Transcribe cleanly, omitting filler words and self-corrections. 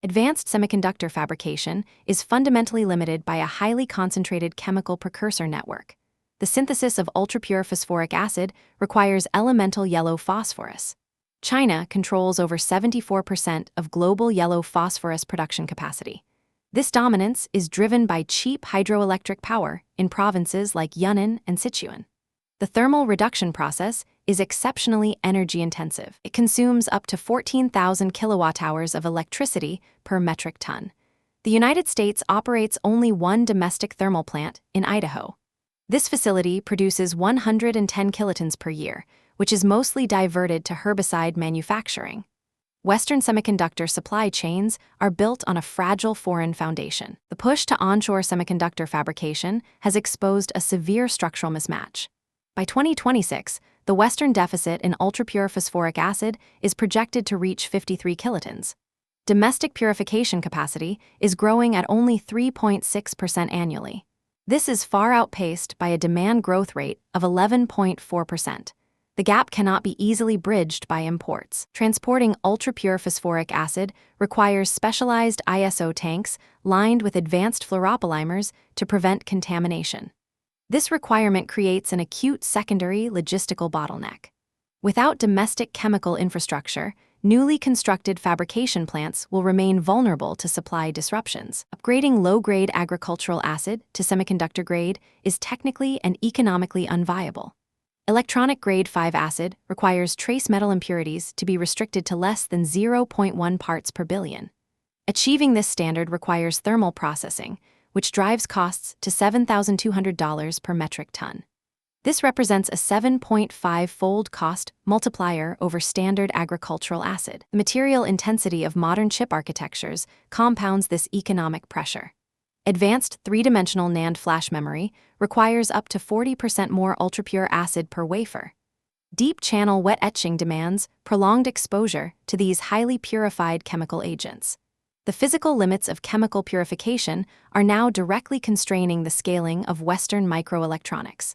Advanced semiconductor fabrication is fundamentally limited by a highly concentrated chemical precursor network. The synthesis of ultrapure phosphoric acid requires elemental yellow phosphorus. China controls over 74% of global yellow phosphorus production capacity. This dominance is driven by cheap hydroelectric power in provinces like Yunnan and Sichuan. The thermal reduction process is exceptionally energy-intensive. It consumes up to 14,000 kilowatt-hours of electricity per metric ton. The United States operates only one domestic thermal plant in Idaho. This facility produces 110 kilotons per year, which is mostly diverted to herbicide manufacturing. Western semiconductor supply chains are built on a fragile foreign foundation. The push to onshore semiconductor fabrication has exposed a severe structural mismatch. By 2026, the Western deficit in ultrapure phosphoric acid is projected to reach 53 kilotons. Domestic purification capacity is growing at only 3.6% annually. This is far outpaced by a demand growth rate of 11.4%. The gap cannot be easily bridged by imports. Transporting ultrapure phosphoric acid requires specialized ISO tanks lined with advanced fluoropolymers to prevent contamination. This requirement creates an acute secondary logistical bottleneck. Without domestic chemical infrastructure, newly constructed fabrication plants will remain vulnerable to supply disruptions. Upgrading low-grade agricultural acid to semiconductor grade is technically and economically unviable. Electronic-grade 5 acid requires trace metal impurities to be restricted to less than 0.1 parts per billion. Achieving this standard requires thermal processing, which drives costs to $7,200 per metric ton. This represents a 7.5-fold cost multiplier over standard agricultural acid. The material intensity of modern chip architectures compounds this economic pressure. Advanced three-dimensional NAND flash memory requires up to 40% more ultrapure acid per wafer. Deep channel wet etching demands prolonged exposure to these highly purified chemical agents. The physical limits of chemical purification are now directly constraining the scaling of Western microelectronics.